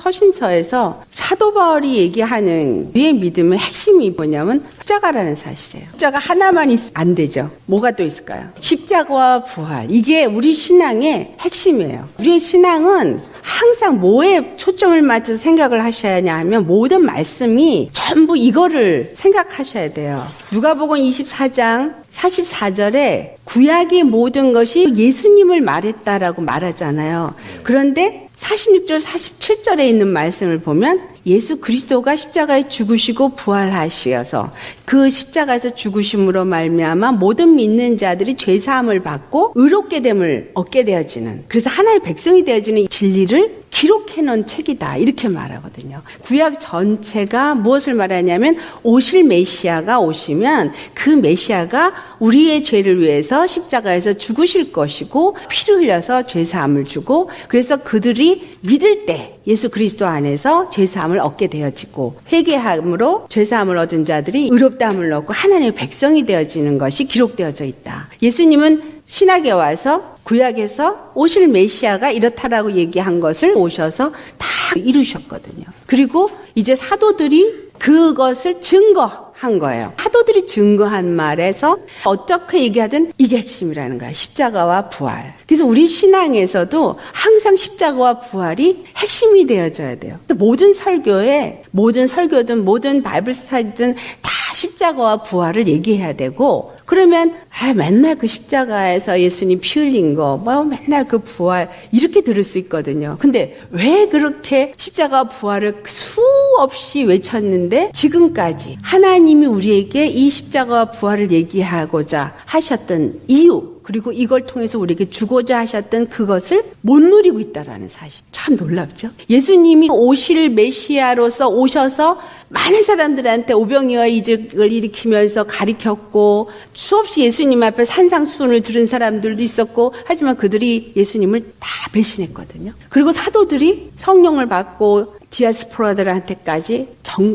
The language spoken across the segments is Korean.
서신서에서 사도 바울이 얘기하는 우리의 믿음의 핵심이 뭐냐면 십자가라는 사실이에요. 십자가 하나만 안 되죠. 뭐가 또 있을까요? 십자가와 부활. 이게 우리 신앙의 핵심이에요. 우리의 신앙은 항상 뭐에 초점을 맞춰서 생각을 하셔야 하냐면 모든 말씀이 전부 이거를 생각하셔야 돼요. 누가복음 24장 44절에 구약의 모든 것이 예수님을 말했다라고 말하잖아요. 그런데 46절 47절에 있는 말씀을 보면 예수 그리스도가 십자가에 죽으시고 부활하시어서 그 십자가에서 죽으심으로 말미암아 모든 믿는 자들이 죄사함을 받고 의롭게 됨을 얻게 되어지는, 그래서 하나의 백성이 되어지는 진리를 기록해놓은 책이다, 이렇게 말하거든요. 구약 전체가 무엇을 말하냐면 오실 메시아가 오시면 그 메시아가 우리의 죄를 위해서 십자가에서 죽으실 것이고 피를 흘려서 죄사함을 주고, 그래서 그들이 믿을 때 예수 그리스도 안에서 죄사함을 얻게 되어지고 회개함으로 죄사함을 얻은 자들이 의롭다함을 얻고 하나님의 백성이 되어지는 것이 기록되어져 있다. 예수님은 신약에 와서 구약에서 오실 메시아가 이렇다라고 얘기한 것을 오셔서 다 이루셨거든요. 그리고 이제 사도들이 그것을 증거한 거예요. 사도들이 증거한 말에서 어떻게 얘기하든 이게 핵심이라는 거예요. 십자가와 부활. 그래서 우리 신앙에서도 항상 십자가와 부활이 핵심이 되어져야 돼요. 모든 설교에, 모든 설교든 모든 바이블 스터디든 다 십자가와 부활을 얘기해야 되고, 그러면 맨날 그 십자가에서 예수님 피 흘린 거, 맨날 그 부활 이렇게 들을 수 있거든요. 근데 왜 그렇게 십자가와 부활을 수없이 외쳤는데 지금까지 하나님이 우리에게 이 십자가와 부활을 얘기하고자 하셨던 이유, 그리고 이걸 통해서 우리에게 주고자 하셨던 그것을 못 누리고 있다라는 사실, 참 놀랍죠. 예수님이 오실 메시아로서 오셔서 많은 사람들한테 오병이어 이적을 일으키면서 가리켰고, 수없이 예수님 앞에 산상수훈을 들은 사람들도 있었고, 하지만 그들이 예수님을 다 배신했거든요. 그리고 사도들이 성령을 받고 디아스포라들한테까지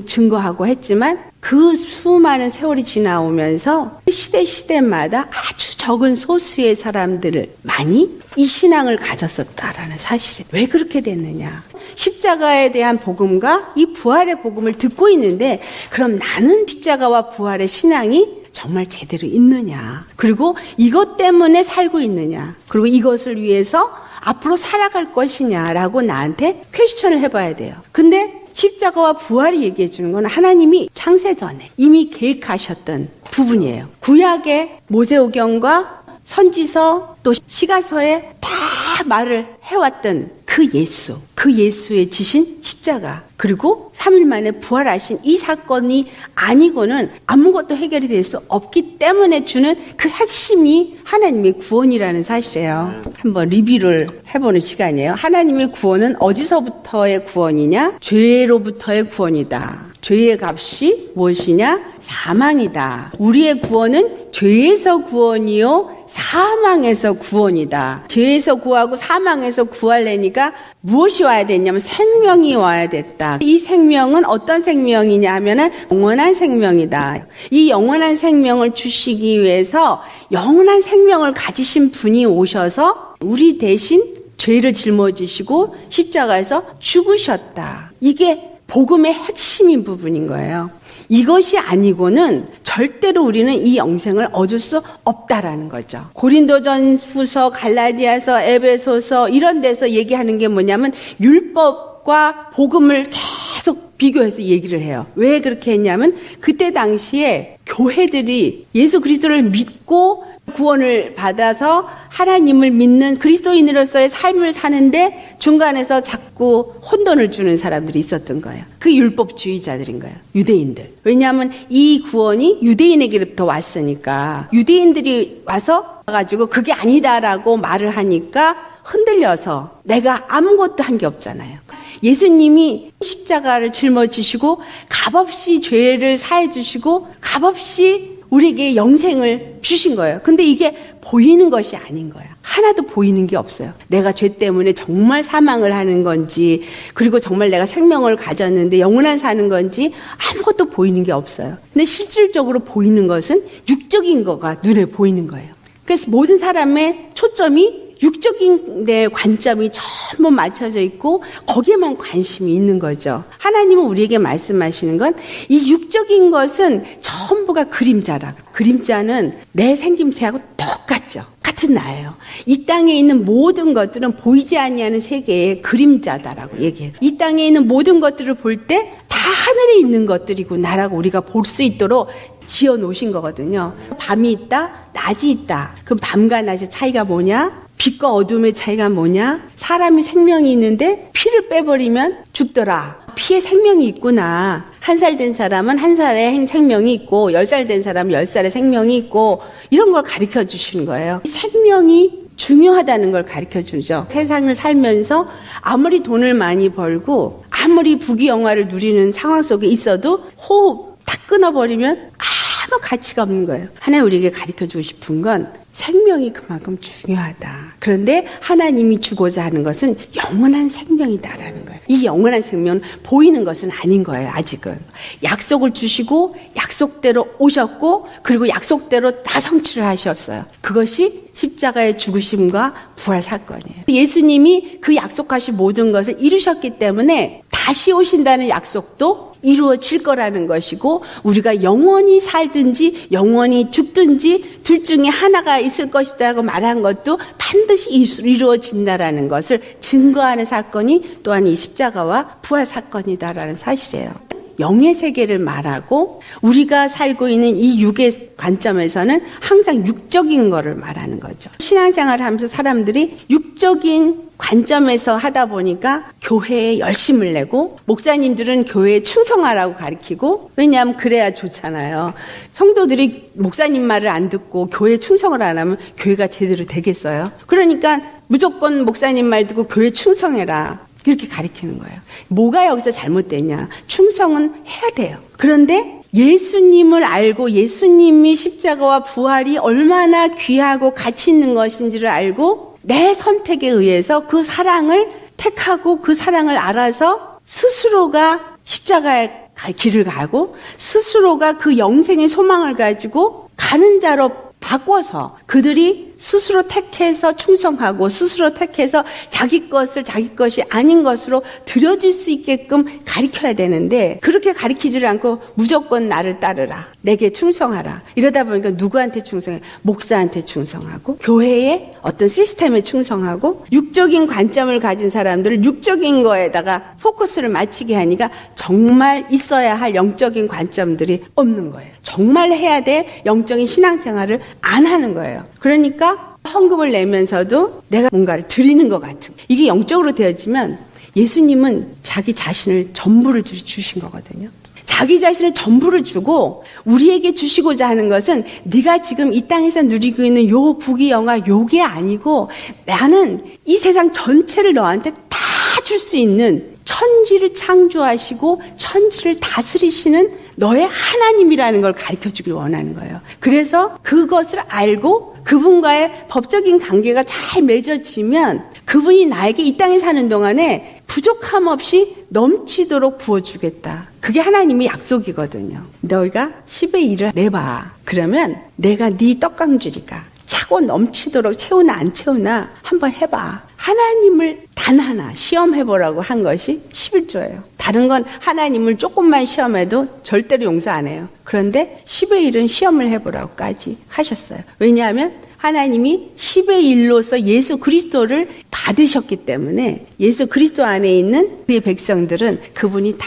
증거하고 했지만 그 수많은 세월이 지나오면서 시대마다 아주 적은 소수의 사람들만이 이 신앙을 가졌었다라는 사실이, 왜 그렇게 됐느냐. 십자가에 대한 복음과 이 부활의 복음을 듣고 있는데, 그럼 나는 십자가와 부활의 신앙이 정말 제대로 있느냐, 그리고 이것 때문에 살고 있느냐, 그리고 이것을 위해서 앞으로 살아갈 것이냐라고 나한테 퀘스천을 해봐야 돼요. 근데 십자가와 부활이 얘기해 주는 건 하나님이 창세전에 이미 계획하셨던 부분이에요. 구약의 모세오경과 선지서 또 시가서에 다 말을 해왔던 그 예수의 지신 십자가, 그리고 3일 만에 부활하신 이 사건이 아니고는 아무것도 해결이 될 수 없기 때문에 주는 그 핵심이 하나님의 구원이라는 사실이에요. 한번 리뷰를 해보는 시간이에요. 하나님의 구원은 어디서부터의 구원이냐? 죄로부터의 구원이다. 죄의 값이 무엇이냐? 사망이다. 우리의 구원은 죄에서 구원이요 사망에서 구원이다. 죄에서 구하고 사망에서 구하려니까 무엇이 와야 됐냐면 생명이 와야 됐다. 이 생명은 어떤 생명이냐 하면은 영원한 생명이다. 이 영원한 생명을 주시기 위해서 영원한 생명을 가지신 분이 오셔서 우리 대신 죄를 짊어지시고 십자가에서 죽으셨다. 이게 복음의 핵심인 부분인 거예요. 이것이 아니고는 절대로 우리는 이 영생을 얻을 수 없다라는 거죠. 고린도전후서, 갈라디아서, 에베소서 이런 데서 얘기하는 게 뭐냐면 율법과 복음을 계속 비교해서 얘기를 해요. 왜 그렇게 했냐면 그때 당시에 교회들이 예수 그리스도를 믿고 구원을 받아서 하나님을 믿는 그리스도인으로서의 삶을 사는데 중간에서 자꾸 혼돈을 주는 사람들이 있었던 거예요. 그 율법주의자들인 거예요. 유대인들. 왜냐하면 이 구원이 유대인에게부터 왔으니까, 유대인들이 와서 가지고 그게 아니다라고 말을 하니까 흔들려서 내가 아무것도 한 게 없잖아요. 예수님이 십자가를 짊어지시고 값없이 죄를 사해 주시고 값없이 우리에게 영생을 주신 거예요. 근데 이게 보이는 것이 아닌 거예요. 하나도 보이는 게 없어요. 내가 죄 때문에 정말 사망을 하는 건지, 그리고 정말 내가 생명을 가졌는데 영원한 사는 건지 아무것도 보이는 게 없어요. 근데 실질적으로 보이는 것은 육적인 거가 눈에 보이는 거예요. 그래서 모든 사람의 초점이 육적인 내 관점이 전부 맞춰져 있고 거기에만 관심이 있는 거죠. 하나님은 우리에게 말씀하시는 건 이 육적인 것은 전부가 그림자라. 그림자는 내 생김새하고 똑같죠. 같은 나예요. 이 땅에 있는 모든 것들은 보이지 아니하는 세계의 그림자다라고 얘기해요. 이 땅에 있는 모든 것들을 볼 때 다 하늘에 있는 것들이고 나라고 우리가 볼 수 있도록 지어 놓으신 거거든요. 밤이 있다, 낮이 있다. 그럼 밤과 낮의 차이가 뭐냐? 빛과 어둠의 차이가 뭐냐? 사람이 생명이 있는데 피를 빼버리면 죽더라. 피에 생명이 있구나. 1살 된 사람은 1살의 생명이 있고 10살 된 사람은 10살의 생명이 있고 이런 걸 가르쳐 주시는 거예요. 생명이 중요하다는 걸 가르쳐 주죠. 세상을 살면서 아무리 돈을 많이 벌고 아무리 부귀영화를 누리는 상황 속에 있어도 호흡 딱 끊어버리면 아무 가치가 없는 거예요. 하나님 우리에게 가르쳐주고 싶은 건 생명이 그만큼 중요하다. 그런데 하나님이 주고자 하는 것은 영원한 생명이다라는 거예요. 이 영원한 생명은 보이는 것은 아닌 거예요. 아직은. 약속을 주시고 약속대로 오셨고 그리고 약속대로 다 성취를 하셨어요. 그것이 십자가의 죽으심과 부활 사건이에요. 예수님이 그 약속하신 모든 것을 이루셨기 때문에 다시 오신다는 약속도 이루어질 거라는 것이고 우리가 영원히 살든지 영원히 죽든지 둘 중에 하나가 있을 것이라고 말한 것도 반드시 이루어진다라는 것을 증거하는 사건이 또한 이 십자가와 부활 사건이다라는 사실이에요. 영의 세계를 말하고 우리가 살고 있는 이 육의 관점에서는 항상 육적인 거를 말하는 거죠. 신앙생활을 하면서 사람들이 육적인 관점에서 하다 보니까 교회에 열심을 내고 목사님들은 교회에 충성하라고 가르치고 왜냐하면 그래야 좋잖아요. 성도들이 목사님 말을 안 듣고 교회에 충성을 안 하면 교회가 제대로 되겠어요? 그러니까 무조건 목사님 말 듣고 교회에 충성해라. 이렇게 가르치는 거예요. 뭐가 여기서 잘못되냐? 충성은 해야 돼요. 그런데 예수님을 알고 예수님이 십자가와 부활이 얼마나 귀하고 가치 있는 것인지를 알고 내 선택에 의해서 그 사랑을 택하고 그 사랑을 알아서 스스로가 십자가의 길을 가고 스스로가 그 영생의 소망을 가지고 가는 자로 바꿔서 그들이 스스로 택해서 충성하고 스스로 택해서 자기 것을 자기 것이 아닌 것으로 들여줄 수 있게끔 가르쳐야 되는데 그렇게 가르치지를 않고 무조건 나를 따르라. 내게 충성하라. 이러다 보니까 누구한테 충성해? 목사한테 충성하고 교회의 어떤 시스템에 충성하고 육적인 관점을 가진 사람들을 육적인 거에다가 포커스를 맞추게 하니까 정말 있어야 할 영적인 관점들이 없는 거예요. 정말 해야 될 영적인 신앙생활을 안 하는 거예요. 그러니까 헌금을 내면서도 내가 뭔가를 드리는 것 같은 이게 영적으로 되어지면 예수님은 자기 자신을 전부를 주신 거거든요. 자기 자신을 전부를 주고 우리에게 주시고자 하는 것은 네가 지금 이 땅에서 누리고 있는 요 부귀영화 요게 아니고 나는 이 세상 전체를 너한테 다 줄 수 있는 천지를 창조하시고 천지를 다스리시는 너의 하나님이라는 걸 가르쳐주길 원하는 거예요. 그래서 그것을 알고 그분과의 법적인 관계가 잘 맺어지면 그분이 나에게 이 땅에 사는 동안에 부족함 없이 넘치도록 부어주겠다. 그게 하나님의 약속이거든요. 너희가 10의 1을 내봐. 그러면 내가 네 떡강줄이가 차고 넘치도록 채우나 안 채우나 한번 해봐. 하나님을 단 하나 시험해보라고 한 것이 11조예요. 다른 건 하나님을 조금만 시험해도 절대로 용서 안 해요. 그런데 10의 1은 시험을 해보라고까지 하셨어요. 왜냐하면 하나님이 10의 1로서 예수 그리스도를 받으셨기 때문에 예수 그리스도 안에 있는 그의 백성들은 그분이 다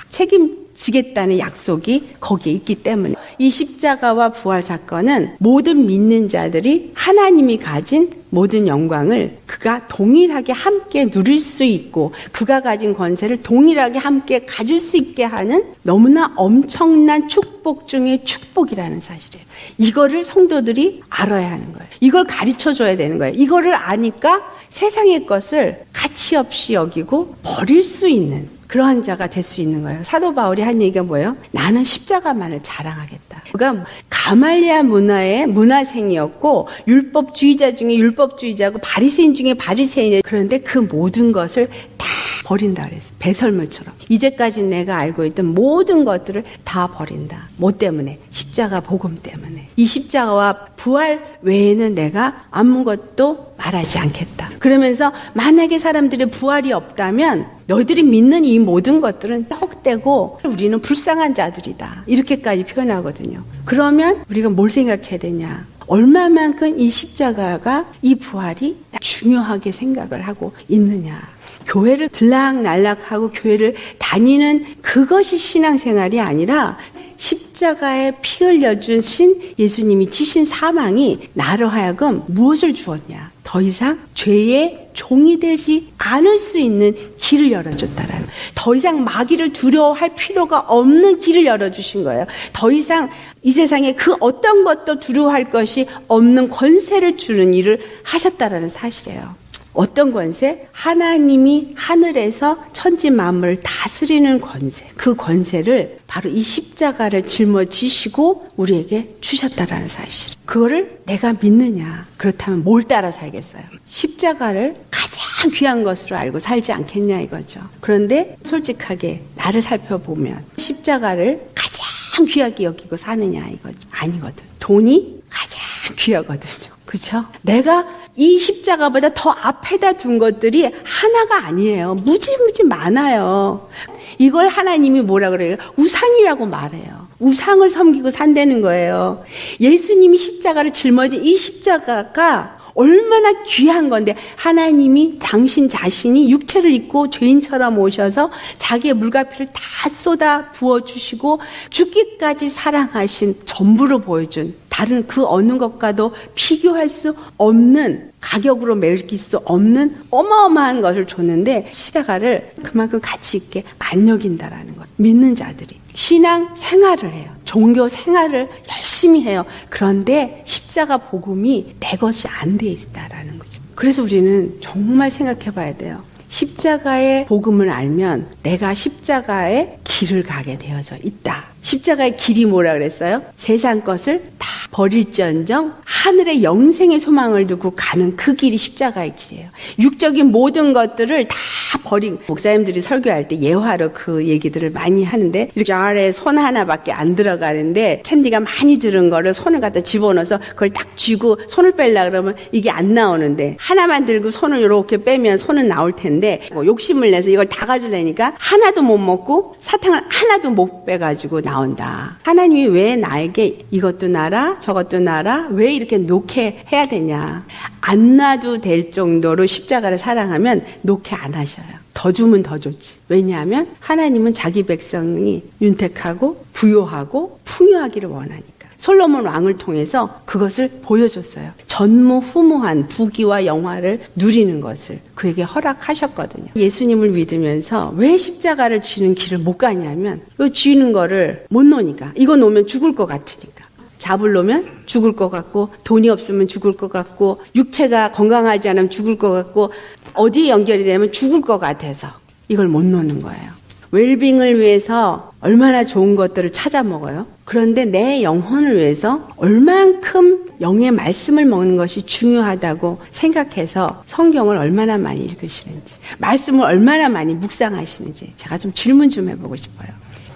책임지겠다는 약속이 거기에 있기 때문에 이 십자가와 부활 사건은 모든 믿는 자들이 하나님이 가진 모든 영광을 그가 동일하게 함께 누릴 수 있고 그가 가진 권세를 동일하게 함께 가질 수 있게 하는 너무나 엄청난 축복 중의 축복이라는 사실이에요. 이거를 성도들이 알아야 하는 거예요. 이걸 가르쳐줘야 되는 거예요. 이거를 아니까 세상의 것을 가치 없이 여기고 버릴 수 있는 그러한 자가 될 수 있는 거예요. 사도 바울이 한 얘기가 뭐예요? 나는 십자가만을 자랑하겠다. 그가 가말리아 문화의 문화생이었고 율법주의자 중에 율법주의자고 바리새인 중에 바리새인이에요. 그런데 그 모든 것을 다 버린다 그랬어요. 배설물처럼. 이제까지 내가 알고 있던 모든 것들을 다 버린다. 뭐 때문에? 십자가 복음 때문에. 이 십자가와 부활 외에는 내가 아무것도 말하지 않겠다. 그러면서 만약에 사람들의 부활이 없다면 너희들이 믿는 이 모든 것들은 헛되고 우리는 불쌍한 자들이다. 이렇게까지 표현하거든요. 그러면 우리가 뭘 생각해야 되냐? 얼마만큼 이 십자가가 이 부활이 중요하게 생각을 하고 있느냐. 교회를 들락날락하고 교회를 다니는 그것이 신앙생활이 아니라 십자가에 피 흘려주신 예수님이 지신 사망이 나로 하여금 무엇을 주었냐. 더 이상 죄의 종이 되지 않을 수 있는 길을 열어줬다라는 거예요. 더 이상 마귀를 두려워할 필요가 없는 길을 열어주신 거예요. 더 이상 이 세상에 그 어떤 것도 두려워할 것이 없는 권세를 주는 일을 하셨다라는 사실이에요. 어떤 권세? 하나님이 하늘에서 천지 만물을 다스리는 권세. 그 권세를 바로 이 십자가를 짊어지시고 우리에게 주셨다라는 사실. 그거를 내가 믿느냐? 그렇다면 뭘 따라 살겠어요? 십자가를 가장 귀한 것으로 알고 살지 않겠냐 이거죠. 그런데 솔직하게 나를 살펴보면 십자가를 가장 귀하게 여기고 사느냐 이거죠. 아니거든. 돈이 가장 귀하거든요. 그렇죠? 내가 이 십자가보다 더 앞에다 둔 것들이 하나가 아니에요. 무지무지 많아요. 이걸 하나님이 뭐라 그래요? 우상이라고 말해요. 우상을 섬기고 산다는 거예요. 예수님이 십자가를 짊어진 이 십자가가 얼마나 귀한 건데 하나님이 당신 자신이 육체를 입고 죄인처럼 오셔서 자기의 물가피를 다 쏟아 부어주시고 죽기까지 사랑하신 전부를 보여준 다른 그 어느 것과도 비교할 수 없는 가격으로 매길 수 없는 어마어마한 것을 줬는데 십자가를 그만큼 가치 있게 안 여긴다라는 것. 믿는 자들이 신앙 생활을 해요. 종교 생활을 열심히 해요. 그런데 십자가 복음이 내 것이 안 돼 있다라는 거죠. 그래서 우리는 정말 생각해 봐야 돼요. 십자가의 복음을 알면 내가 십자가의 길을 가게 되어져 있다. 십자가의 길이 뭐라 그랬어요? 세상 것을 다 버릴지언정 하늘의 영생의 소망을 두고 가는 그 길이 십자가의 길이에요. 육적인 모든 것들을 다 버리고 목사님들이 설교할 때 예화로 그 얘기들을 많이 하는데 이렇게 아래 손 하나밖에 안 들어가는데 캔디가 많이 들은 거를 손을 갖다 집어넣어서 그걸 딱 쥐고 손을 빼려고 그러면 이게 안 나오는데 하나만 들고 손을 이렇게 빼면 손은 나올 텐데 욕심을 내서 이걸 다 가지려니까 하나도 못 먹고 사탕을 하나도 못 빼가지고 나온다. 하나님이 왜 나에게 이것도 놔라 저것도 놔라 왜 이렇게 놓게 해야 되냐. 안 놔도 될 정도로 십자가를 사랑하면 놓게 안 하셔요. 더 주면 더 좋지. 왜냐하면 하나님은 자기 백성이 윤택하고 부요하고 풍요하기를 원하니까. 솔로몬 왕을 통해서 그것을 보여줬어요. 전무후무한 부귀와 영화를 누리는 것을 그에게 허락하셨거든요. 예수님을 믿으면서 왜 십자가를 쥐는 길을 못 가냐면 이 쥐는 거를 못 놓으니까. 이거 놓으면 죽을 것 같으니까. 잡을 놓으면 죽을 것 같고 돈이 없으면 죽을 것 같고 육체가 건강하지 않으면 죽을 것 같고 어디에 연결이 되면 죽을 것 같아서 이걸 못 놓는 거예요. 웰빙을 위해서 얼마나 좋은 것들을 찾아 먹어요. 그런데 내 영혼을 위해서 얼만큼 영의 말씀을 먹는 것이 중요하다고 생각해서 성경을 얼마나 많이 읽으시는지 말씀을 얼마나 많이 묵상하시는지 제가 좀 질문 좀 해보고 싶어요.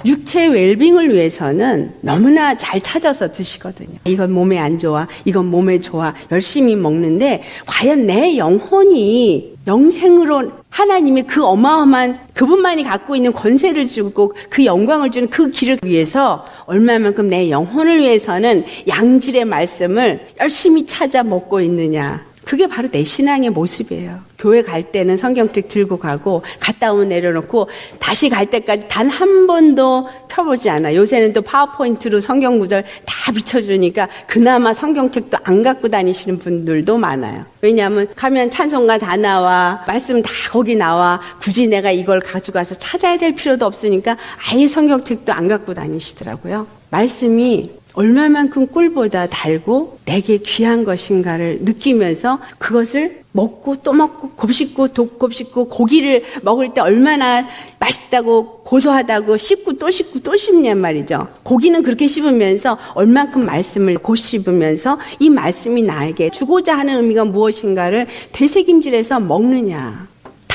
육체의 웰빙을 위해서는 너무나 잘 찾아서 드시거든요. 이건 몸에 안 좋아, 이건 몸에 좋아 열심히 먹는데 과연 내 영혼이 영생으로 하나님이 그 어마어마한 그분만이 갖고 있는 권세를 주고 그 영광을 주는 그 길을 위해서 얼마만큼 내 영혼을 위해서는 양질의 말씀을 열심히 찾아 먹고 있느냐. 그게 바로 내 신앙의 모습이에요. 교회 갈 때는 성경책 들고 가고 갔다 오면 내려놓고 다시 갈 때까지 단 한 번도 펴보지 않아. 요새는 또 파워포인트로 성경 구절 다 비춰주니까 그나마 성경책도 안 갖고 다니시는 분들도 많아요. 왜냐하면 가면 찬송가 다 나와 말씀 다 거기 나와 굳이 내가 이걸 가져가서 찾아야 될 필요도 없으니까 아예 성경책도 안 갖고 다니시더라고요. 말씀이 얼마만큼 꿀보다 달고 내게 귀한 것인가를 느끼면서 그것을 먹고 또 먹고 곱씹고 또 곱씹고 고기를 먹을 때 얼마나 맛있다고 고소하다고 씹고 또 씹고 또 씹냔 말이죠. 고기는 그렇게 씹으면서 얼만큼 말씀을 곱씹으면서 이 말씀이 나에게 주고자 하는 의미가 무엇인가를 되새김질해서 먹느냐.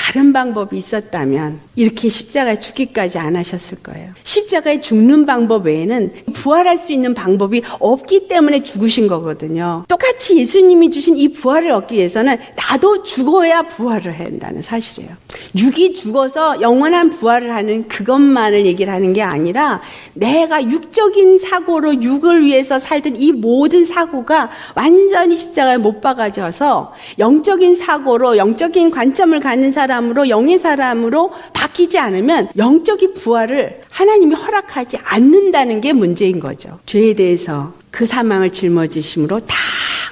다른 방법이 있었다면 이렇게 십자가에 죽기까지 안 하셨을 거예요. 십자가에 죽는 방법 외에는 부활할 수 있는 방법이 없기 때문에 죽으신 거거든요. 똑같이 예수님이 주신 이 부활을 얻기 위해서는 나도 죽어야 부활을 해야 한다는 사실이에요. 육이 죽어서 영원한 부활을 하는 그것만을 얘기를 하는 게 아니라 내가 육적인 사고로 육을 위해서 살던 이 모든 사고가 완전히 십자가에 못 박아져서 영적인 사고로 영적인 관점을 갖는 사람으로 영의 사람으로 바뀌지 않으면 영적인 부활을 하나님이 허락하지 않는다는 게 문제인 거죠. 죄에 대해서 그 사망을 짊어지심으로 다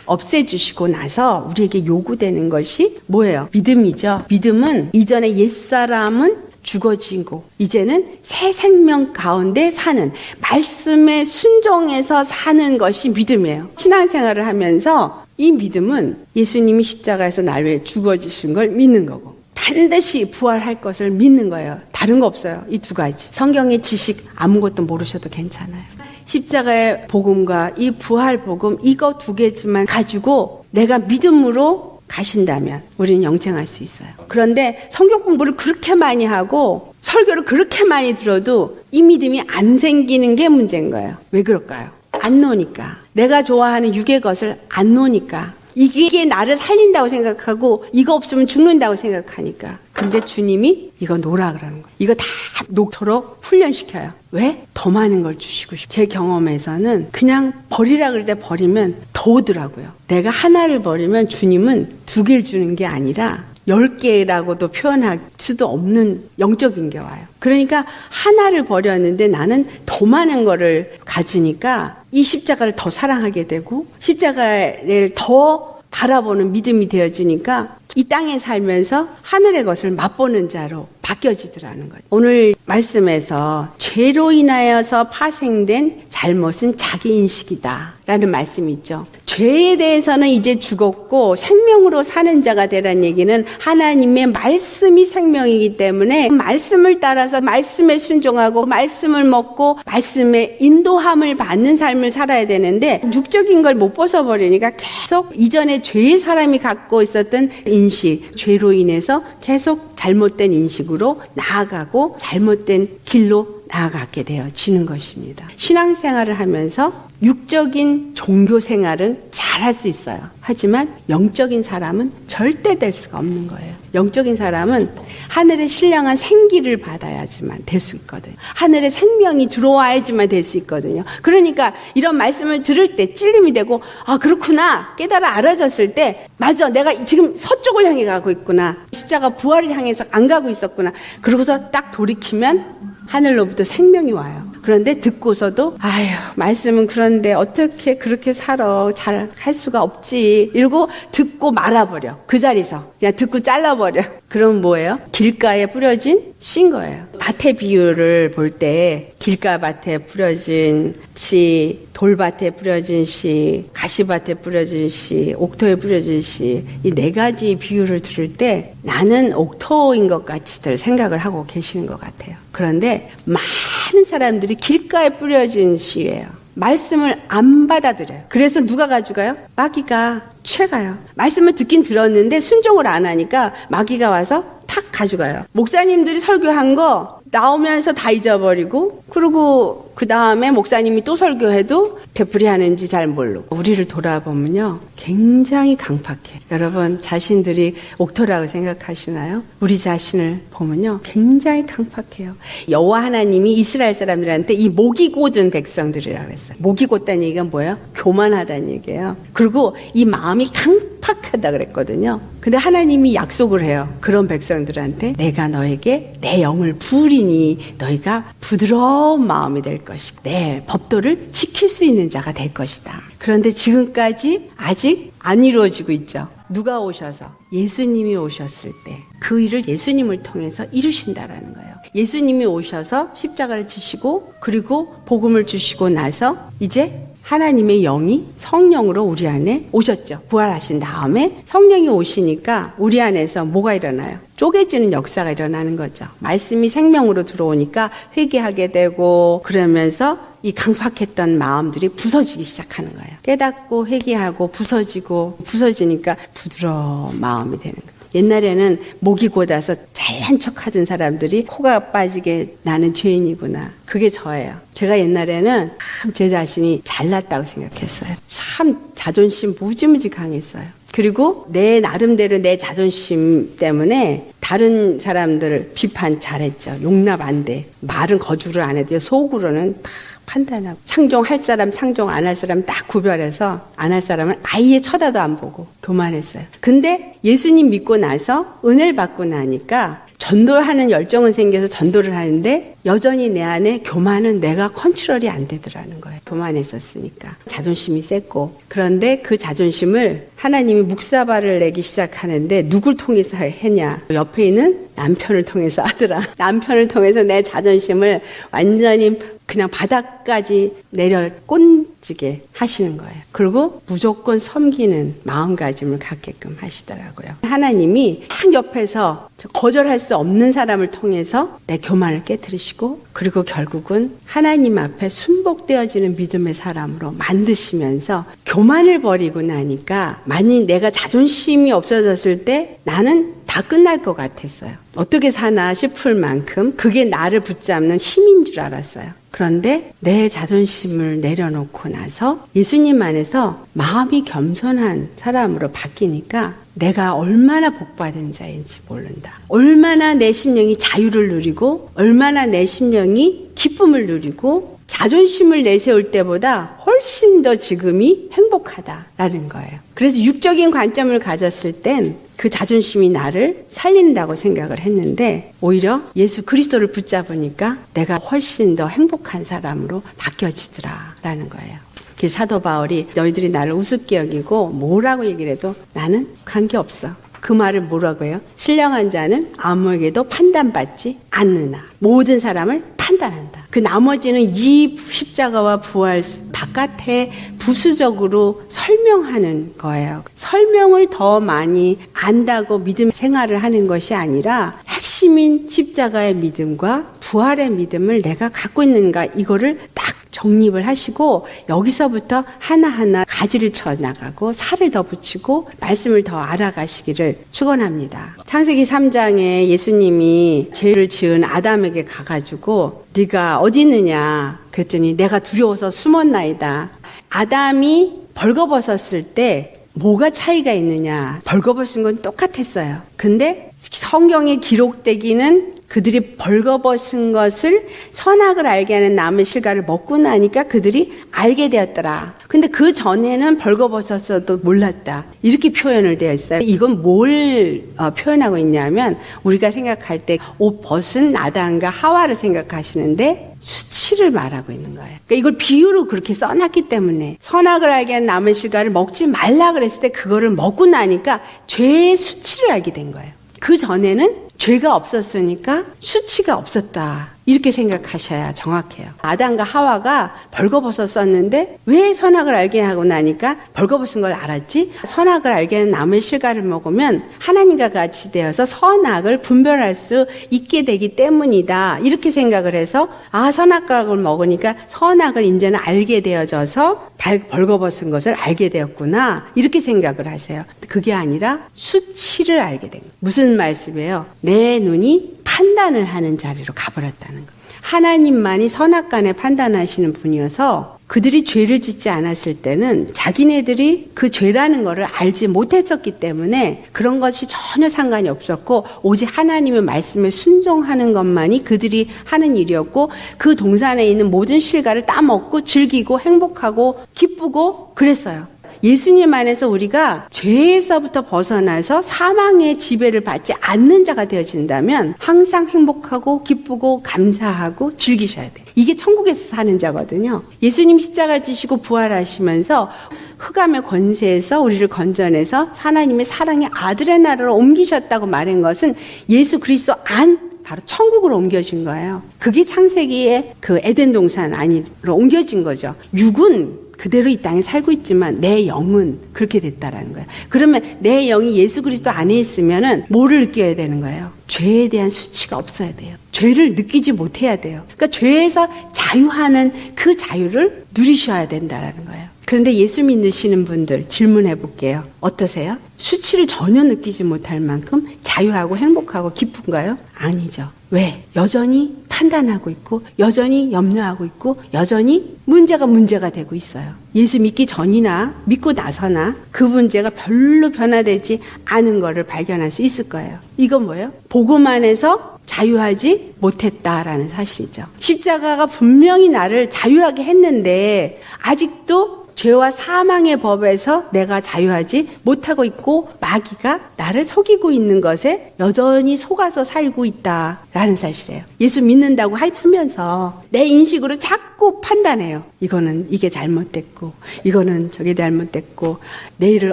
없애주시고 나서 우리에게 요구되는 것이 뭐예요? 믿음이죠. 믿음은 이전에 옛사람은 죽어지고 이제는 새 생명 가운데 사는 말씀에 순종해서 사는 것이 믿음이에요. 신앙생활을 하면서 이 믿음은 예수님이 십자가에서 나를 위해 죽어주신 걸 믿는 거고 반드시 부활할 것을 믿는 거예요. 다른 거 없어요. 이 두 가지. 성경의 지식 아무것도 모르셔도 괜찮아요. 십자가의 복음과 이 부활 복음 이거 두 개지만 가지고 내가 믿음으로 가신다면 우리는 영생할 수 있어요. 그런데 성경 공부를 그렇게 많이 하고 설교를 그렇게 많이 들어도 이 믿음이 안 생기는 게 문제인 거예요. 왜 그럴까요? 안 노니까. 내가 좋아하는 육의 것을 안 노니까. 이게 나를 살린다고 생각하고 이거 없으면 죽는다고 생각하니까. 근데 주님이 이거 놓으라 그러는 거예요. 이거 다 놓도록 훈련시켜요. 왜? 더 많은 걸 주시고 싶어요. 제 경험에서는 그냥 버리라 그럴 때 버리면 더 오더라고요. 내가 하나를 버리면 주님은 두 개를 주는 게 아니라 10개라고도 표현할 수도 없는 영적인 게 와요. 그러니까 하나를 버렸는데 나는 더 많은 거를 가지니까 이 십자가를 더 사랑하게 되고 십자가를 더 바라보는 믿음이 되어지니까 이 땅에 살면서 하늘의 것을 맛보는 자로 바뀌어지더라는 거예요. 오늘 말씀에서 죄로 인하여서 파생된 잘못은 자기인식이다 라는 말씀이 있죠. 죄에 대해서는 이제 죽었고 생명으로 사는 자가 되라는 얘기는 하나님의 말씀이 생명이기 때문에 말씀을 따라서 말씀에 순종하고 말씀을 먹고 말씀의 인도함을 받는 삶을 살아야 되는데 육적인 걸 못 벗어버리니까 계속 이전에 죄의 사람이 갖고 있었던 인식, 죄로 인해서 계속 잘못된 인식으로 나아가고 잘못된 길로 나아가게 되어지는 것입니다. 신앙생활을 하면서 육적인 종교생활은 잘할 수 있어요. 하지만 영적인 사람은 절대 될 수가 없는 거예요. 영적인 사람은 하늘의 신령한 생기를 받아야지만 될 수 있거든요. 하늘의 생명이 들어와야지만 될 수 있거든요. 그러니까 이런 말씀을 들을 때 찔림이 되고 아 그렇구나 깨달아 알아졌을 때 맞아 내가 지금 서쪽을 향해 가고 있구나. 십자가 부활을 향해서 안 가고 있었구나. 그러고서 딱 돌이키면 하늘로부터 생명이 와요. 그런데 듣고서도 아유 말씀은 그런데 어떻게 그렇게 살아 잘 할 수가 없지 이러고 듣고 말아버려. 그 자리에서 그냥 듣고 잘라버려. 그럼 뭐예요? 길가에 뿌려진 씨인 거예요. 밭의 비유를 볼 때 길가밭에 뿌려진 씨, 돌밭에 뿌려진 씨, 가시밭에 뿌려진 씨, 옥토에 뿌려진 씨 이 네 가지 비유를 들을 때 나는 옥토인 것 같이들 생각을 하고 계시는 것 같아요. 그런데 많은 사람들이 길가에 뿌려진 씨예요. 말씀을 안 받아들여요. 그래서 누가 가져가요? 마귀가 취해가요. 말씀을 듣긴 들었는데 순종을 안 하니까 마귀가 와서 탁 가져가요. 목사님들이 설교한 거 나오면서 다 잊어버리고 그리고 그 다음에 목사님이 또 설교해도 되풀이 하는지 잘 모르고 우리를 돌아보면요 굉장히 강팍해. 여러분 자신들이 옥토라고 생각하시나요? 우리 자신을 보면요 굉장히 강팍해요. 여호와 하나님이 이스라엘 사람들한테 이 목이 곧은 백성들이라고 했어요. 목이 곧다는 얘기가 뭐예요? 교만하다는 얘기예요. 그리고 이 마음이 강팍하다 그랬거든요. 근데 하나님이 약속을 해요. 그런 백성들한테 내가 너에게 내 영을 부으리니 너희가 부드러운 마음이 될 것이고 내 법도를 지킬 수 있는 자가 될 것이다. 그런데 지금까지 아직 안 이루어지고 있죠. 누가 오셔서 예수님이 오셨을 때 그 일을 예수님을 통해서 이루신다라는 거예요. 예수님이 오셔서 십자가를 지시고 그리고 복음을 주시고 나서 이제 하나님의 영이 성령으로 우리 안에 오셨죠. 부활하신 다음에 성령이 오시니까 우리 안에서 뭐가 일어나요? 쪼개지는 역사가 일어나는 거죠. 말씀이 생명으로 들어오니까 회개하게 되고 그러면서 이 강팍했던 마음들이 부서지기 시작하는 거예요. 깨닫고 회개하고 부서지고 부서지니까 부드러운 마음이 되는 거예요. 옛날에는 목이 곧아서 잘난 척하던 사람들이 코가 빠지게 나는 죄인이구나. 그게 저예요. 제가 옛날에는 참 제 자신이 잘났다고 생각했어요. 참 자존심 무지무지 강했어요. 그리고 내 나름대로 내 자존심 때문에 다른 사람들을 비판 잘했죠. 용납 안 돼. 말은 거주를 안 해도 속으로는 다 판단하고 상종할 사람 상종 안 할 사람 딱 구별해서 안 할 사람은 아예 쳐다도 안 보고 교만했어요. 근데 예수님 믿고 나서 은혜를 받고 나니까 전도하는 열정은 생겨서 전도를 하는데 여전히 내 안에 교만은 내가 컨트롤이 안 되더라는 거예요. 교만했었으니까. 자존심이 셌고. 그런데 그 자존심을 하나님이 묵사발을 내기 시작하는데 누굴 통해서 했냐. 옆에 있는 남편을 통해서 하더라. 남편을 통해서 내 자존심을 완전히 그냥 바닥까지 내려 꼰지게 하시는 거예요. 그리고 무조건 섬기는 마음가짐을 갖게끔 하시더라고요. 하나님이 딱 옆에서 거절할 수 없는 사람을 통해서 내 교만을 깨뜨리시고 그리고 결국은 하나님 앞에 순복되어지는 믿음의 사람으로 만드시면서 교만을 버리고 나니까 만일 내가 자존심이 없어졌을 때 나는 다 끝날 것 같았어요. 어떻게 사나 싶을 만큼 그게 나를 붙잡는 힘인 줄 알았어요. 그런데 내 자존심을 내려놓고 나서 예수님 안에서 마음이 겸손한 사람으로 바뀌니까 내가 얼마나 복받은 자인지 모른다. 얼마나 내 심령이 자유를 누리고 얼마나 내 심령이 기쁨을 누리고 자존심을 내세울 때보다 훨씬 더 지금이 행복하다라는 거예요. 그래서 육적인 관점을 가졌을 땐 그 자존심이 나를 살린다고 생각을 했는데 오히려 예수 그리스도를 붙잡으니까 내가 훨씬 더 행복한 사람으로 바뀌어지더라라는 거예요. 그래서 사도 바울이 너희들이 나를 우습게 여기고 뭐라고 얘기를 해도 나는 관계없어. 그 말을 뭐라고 해요? 신령한 자는 아무에게도 판단받지 않느나 모든 사람을 판단한다. 그 나머지는 이 십자가와 부활 바깥에 부수적으로 설명하는 거예요. 설명을 더 많이 안다고 믿음 생활을 하는 것이 아니라 핵심인 십자가의 믿음과 부활의 믿음을 내가 갖고 있는가 이거를 딱 정립을 하시고 여기서부터 하나하나 가지를 쳐나가고 살을 더 붙이고 말씀을 더 알아가시기를 축원합니다. 창세기 3장에 예수님이 죄를 지은 아담에게 가가지고 네가 어디 있느냐 그랬더니 내가 두려워서 숨었나이다. 아담이 벌거벗었을 때 뭐가 차이가 있느냐. 벌거벗은 건 똑같았어요. 근데 성경에 기록되기는 그들이 벌거벗은 것을 선악을 알게 하는 나무 실과를 먹고 나니까 그들이 알게 되었더라. 근데 그 전에는 벌거벗었어도 몰랐다. 이렇게 표현을 되어 있어요. 이건 뭘 표현하고 있냐면 우리가 생각할 때 옷 벗은 아담과 하와를 생각하시는데 수치를 말하고 있는 거예요. 그러니까 이걸 비유로 그렇게 써놨기 때문에 선악을 알게 하는 나무 실과를 먹지 말라 그랬을 때 그거를 먹고 나니까 죄의 수치를 알게 된 거예요. 그 전에는 죄가 없었으니까 수치가 없었다. 이렇게 생각하셔야 정확해요. 아담과 하와가 벌거벗었었는데 왜 선악을 알게 하고 나니까 벌거벗은 걸 알았지? 선악을 알게 하는 나무의 실과를 먹으면 하나님과 같이 되어서 선악을 분별할 수 있게 되기 때문이다. 이렇게 생각을 해서 선악과를 먹으니까 선악을 이제는 알게 되어져서 벌거벗은 것을 알게 되었구나. 이렇게 생각을 하세요. 그게 아니라 수치를 알게 된 거예요. 무슨 말씀이에요? 내 눈이 판단을 하는 자리로 가버렸다는 거예요. 하나님만이 선악간에 판단하시는 분이어서 그들이 죄를 짓지 않았을 때는 자기네들이 그 죄라는 것을 알지 못했었기 때문에 그런 것이 전혀 상관이 없었고 오직 하나님의 말씀에 순종하는 것만이 그들이 하는 일이었고 그 동산에 있는 모든 실과를 따먹고 즐기고 행복하고 기쁘고 그랬어요. 예수님 안에서 우리가 죄에서부터 벗어나서 사망의 지배를 받지 않는 자가 되어진다면 항상 행복하고 기쁘고 감사하고 즐기셔야 돼요. 이게 천국에서 사는 자거든요. 예수님 십자가를 지시고 부활하시면서 흑암의 권세에서 우리를 건져내서 하나님의 사랑의 아들의 나라로 옮기셨다고 말한 것은 예수 그리스도 안 바로 천국으로 옮겨진 거예요. 그게 창세기의 그 에덴 동산 안으로 옮겨진 거죠. 육은 그대로 이 땅에 살고 있지만 내 영은 그렇게 됐다라는 거예요. 그러면 내 영이 예수 그리스도 안에 있으면은 뭐를 느껴야 되는 거예요? 죄에 대한 수치가 없어야 돼요. 죄를 느끼지 못해야 돼요. 그러니까 죄에서 자유하는 그 자유를 누리셔야 된다라는 거예요. 그런데 예수 믿으시는 분들 질문해 볼게요. 어떠세요? 수치를 전혀 느끼지 못할 만큼 자유하고 행복하고 기쁜가요? 아니죠. 왜? 여전히 판단하고 있고 여전히 염려하고 있고 여전히 문제가 되고 있어요. 예수 믿기 전이나 믿고 나서나 그 문제가 별로 변화되지 않은 거를 발견할 수 있을 거예요. 이건 뭐예요? 복음 안에서 자유하지 못했다라는 사실이죠. 십자가가 분명히 나를 자유하게 했는데 아직도 죄와 사망의 법에서 내가 자유하지 못하고 있고 마귀가 나를 속이고 있는 것에 여전히 속아서 살고 있다라는 사실이에요. 예수 믿는다고 하면서 내 인식으로 자꾸 판단해요. 이거는 이게 잘못됐고 이거는 저게 잘못됐고 내일을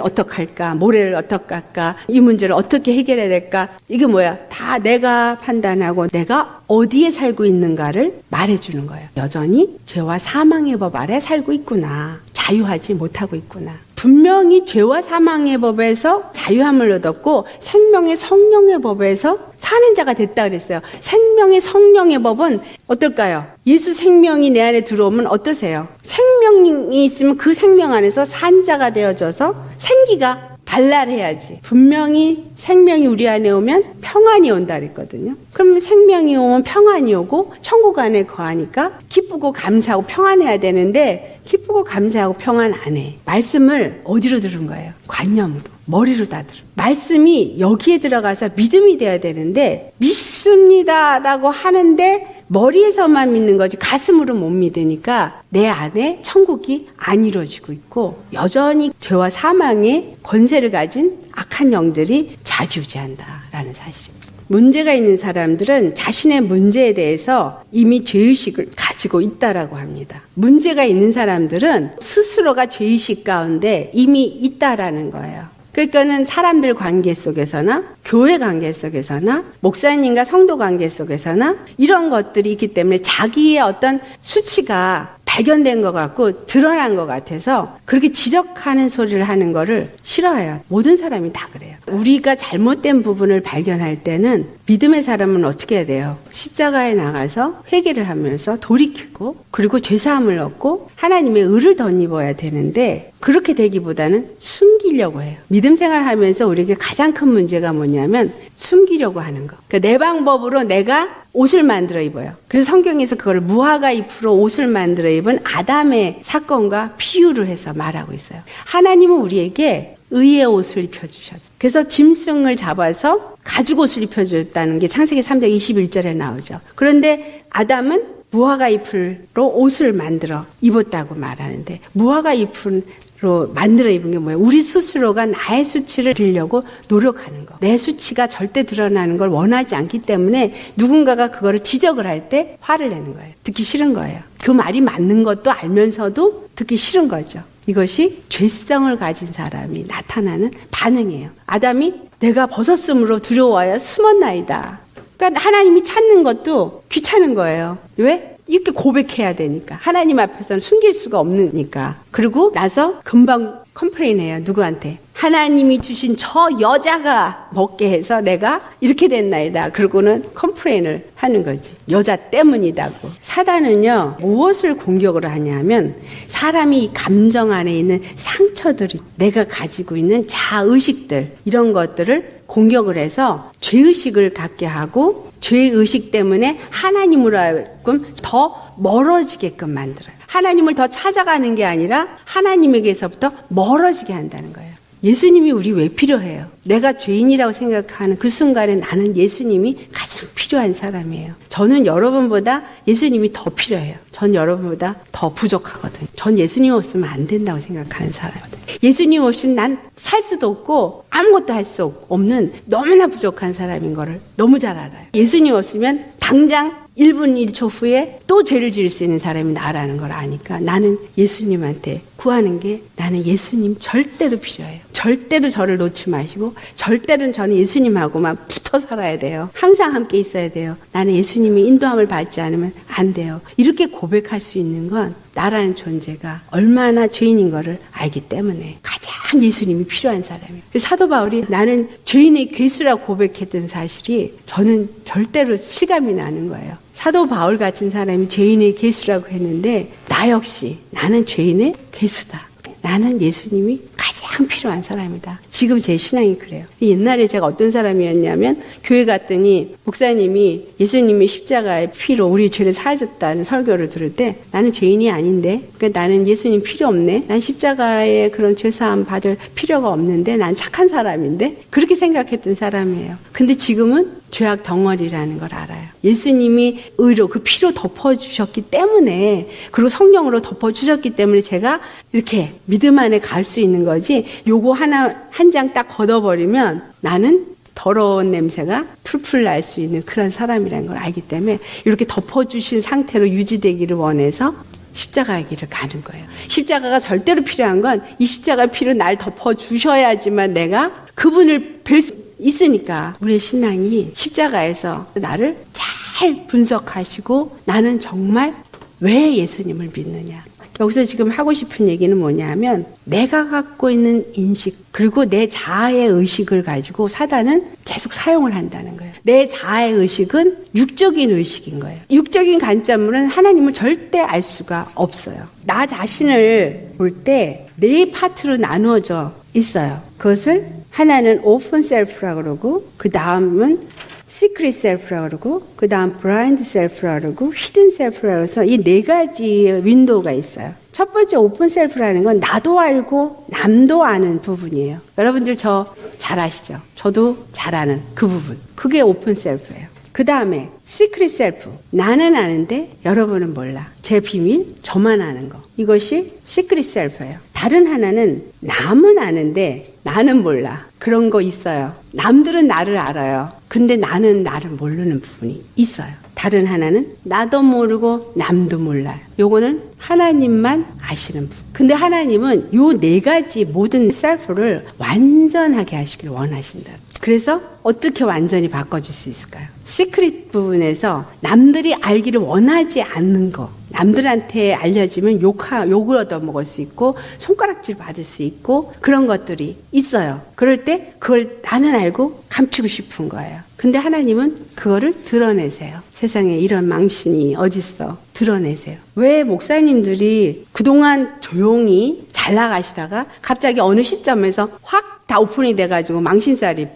어떡할까 모레를 어떡할까 이 문제를 어떻게 해결해야 될까 이게 뭐야 다 내가 판단하고 내가 어디에 살고 있는가를 말해주는 거예요. 여전히 죄와 사망의 법 아래 살고 있구나. 자유하지 못하고 있구나. 분명히 죄와 사망의 법에서 자유함을 얻었고 생명의 성령의 법에서 사는 자가 됐다 그랬어요. 생명의 성령의 법은 어떨까요? 예수 생명이 내 안에 들어오면 어떠세요? 생명이 있으면 그 생명 안에서 산 자가 되어져서 생기가 발랄해야지. 분명히 생명이 우리 안에 오면 평안이 온다 그랬거든요. 그러면 생명이 오면 평안이 오고 천국 안에 거하니까 기쁘고 감사하고 평안해야 되는데 기쁘고 감사하고 평안 안 해. 말씀을 어디로 들은 거예요? 관념으로. 머리로 다 들어. 말씀이 여기에 들어가서 믿음이 돼야 되는데 믿습니다라고 하는데 머리에서만 믿는 거지 가슴으로 못 믿으니까 내 안에 천국이 안 이루어지고 있고 여전히 죄와 사망의 권세를 가진 악한 영들이 좌지우지한다라는 사실입니다. 문제가 있는 사람들은 자신의 문제에 대해서 이미 죄의식을 가지고 있다라고 합니다. 문제가 있는 사람들은 스스로가 죄의식 가운데 이미 있다라는 거예요. 그러니까는 사람들 관계 속에서나 교회 관계 속에서나 목사님과 성도 관계 속에서나 이런 것들이 있기 때문에 자기의 어떤 수치가 발견된 것 같고 드러난 것 같아서 그렇게 지적하는 소리를 하는 거를 싫어해요. 모든 사람이 다 그래요. 우리가 잘못된 부분을 발견할 때는 믿음의 사람은 어떻게 해야 돼요? 십자가에 나가서 회개를 하면서 돌이키고 그리고 죄사함을 얻고 하나님의 의를 덧입어야 되는데 그렇게 되기보다는 숨기려고 해요. 믿음 생활하면서 우리에게 가장 큰 문제가 뭐냐면 숨기려고 하는 거. 그러니까 내 방법으로 내가 옷을 만들어 입어요. 그래서 성경에서 그걸 무화과 잎으로 옷을 만들어 입은 아담의 사건과 비유를 해서 말하고 있어요. 하나님은 우리에게 의의 옷을 입혀주셨어요. 그래서 짐승을 잡아서 가죽옷을 입혀줬다는 게 창세기 3장 21절에 나오죠. 그런데 아담은 무화과 잎으로 옷을 만들어 입었다고 말하는데 무화과 잎으로 만들어 입은 게 뭐예요? 우리 스스로가 나의 수치를 빌려고 노력하는 거. 내 수치가 절대 드러나는 걸 원하지 않기 때문에 누군가가 그거를 지적을 할 때 화를 내는 거예요. 듣기 싫은 거예요. 그 말이 맞는 것도 알면서도 듣기 싫은 거죠. 이것이 죄성을 가진 사람이 나타나는 반응이에요. 아담이 내가 벗었으므로 두려워하여 숨었나이다. 그러니까 하나님이 찾는 것도 귀찮은 거예요. 왜? 이렇게 고백해야 되니까. 하나님 앞에서는 숨길 수가 없으니까. 그리고 나서 금방 컴플레인해요. 누구한테? 하나님이 주신 저 여자가 먹게 해서 내가 이렇게 됐나이다. 그러고는 컴플레인을 하는 거지. 여자 때문이다고. 사단은요. 무엇을 공격을 하냐면 사람이 감정 안에 있는 상처들이 내가 가지고 있는 자의식들 이런 것들을 공격을 해서 죄의식을 갖게 하고 죄의식 때문에 하나님으로 하여금 더 멀어지게끔 만들어요. 하나님을 더 찾아가는 게 아니라 하나님에게서부터 멀어지게 한다는 거예요. 예수님이 우리 왜 필요해요? 내가 죄인이라고 생각하는 그 순간에 나는 예수님이 가장 필요한 사람이에요. 저는 여러분보다 예수님이 더 필요해요. 전 여러분보다 더 부족하거든요. 전 예수님 없으면 안 된다고 생각하는 사람이거든요. 예수님 없이는 난 살 수도 없고 아무것도 할 수 없는 너무나 부족한 사람인 거를 너무 잘 알아요. 예수님 없으면 당장 1분 1초 후에 또 죄를 지을 수 있는 사람이 나라는 걸 아니까 나는 예수님한테 구하는 게 나는 예수님 절대로 필요해요. 절대로 저를 놓지 마시고 절대로 저는 예수님하고만 붙어 살아야 돼요. 항상 함께 있어야 돼요. 나는 예수님의 인도함을 받지 않으면 안 돼요. 이렇게 고백할 수 있는 건 나라는 존재가 얼마나 죄인인 거를 알기 때문에 가장 예수님이 필요한 사람이에요. 사도 바울이 나는 죄인의 괴수라고 고백했던 사실이 저는 절대로 실감이 나는 거예요. 사도 바울 같은 사람이 죄인의 괴수라고 했는데 나 역시 나는 죄인의 괴수다. 나는 예수님이 가장 필요한 사람이다. 지금 제 신앙이 그래요. 옛날에 제가 어떤 사람이었냐면 교회 갔더니 목사님이 예수님이 십자가의 피로 우리 죄를 사하셨다는 설교를 들을 때 나는 죄인이 아닌데, 그러니까 나는 예수님 필요 없네. 난 십자가의 그런 죄사함 받을 필요가 없는데 난 착한 사람인데, 그렇게 생각했던 사람이에요. 근데 지금은 죄악 덩어리라는 걸 알아요. 예수님이 의로 그 피로 덮어주셨기 때문에, 그리고 성령으로 덮어주셨기 때문에 제가 이렇게 믿음 안에 갈 수 있는 거지, 요거 하나 한 장 딱 걷어버리면 나는 더러운 냄새가 풀풀 날 수 있는 그런 사람이라는 걸 알기 때문에 이렇게 덮어주신 상태로 유지되기를 원해서 십자가의 길을 가는 거예요. 십자가가 절대로 필요한 건 이 십자가 피로 날 덮어주셔야지만 내가 그분을 뵐 수 있으니까. 우리의 신앙이 십자가에서 나를 잘 분석하시고 나는 정말 왜 예수님을 믿느냐. 여기서 지금 하고 싶은 얘기는 뭐냐면, 내가 갖고 있는 인식 그리고 내 자아의 의식을 가지고 사단은 계속 사용을 한다는 거예요. 내 자아의 의식은 육적인 의식인 거예요. 육적인 관점으로는 하나님을 절대 알 수가 없어요. 나 자신을 볼 때 네 파트로 나누어져 있어요. 그것을 하나는 오픈 셀프라고 그러고, 그 다음은 시크릿 셀프라고 그러고, 그 다음 블라인드 셀프라고 그러고, 히든 셀프라고 해서 이 네 가지의 윈도우가 있어요. 첫 번째 오픈 셀프라는 건 나도 알고 남도 아는 부분이에요. 여러분들 저 잘 아시죠? 저도 잘 아는 그 부분. 그게 오픈 셀프예요. 그 다음에 시크릿 셀프. 나는 아는데 여러분은 몰라. 제 비밀 저만 아는 거. 이것이 시크릿 셀프예요. 다른 하나는 남은 아는데 나는 몰라. 그런 거 있어요. 남들은 나를 알아요. 근데 나는 나를 모르는 부분이 있어요. 다른 하나는 나도 모르고 남도 몰라요. 요거는 하나님만 아시는 부분. 근데 하나님은 요 네 가지 모든 셀프를 완전하게 하시길 원하신다. 그래서 어떻게 완전히 바꿔줄 수 있을까요? 시크릿 부분에서 남들이 알기를 원하지 않는 거, 남들한테 알려지면 욕을 얻어먹을 수 있고 손가락질 받을 수 있고 그런 것들이 있어요. 그럴 때 그걸 나는 알고 감추고 싶은 거예요. 근데 하나님은 그거를 드러내세요. 세상에 이런 망신이 어딨어. 드러내세요. 왜 목사님들이 그동안 조용히 잘 나가시다가 갑자기 어느 시점에서 확 다 오픈이 돼가지고 망신살이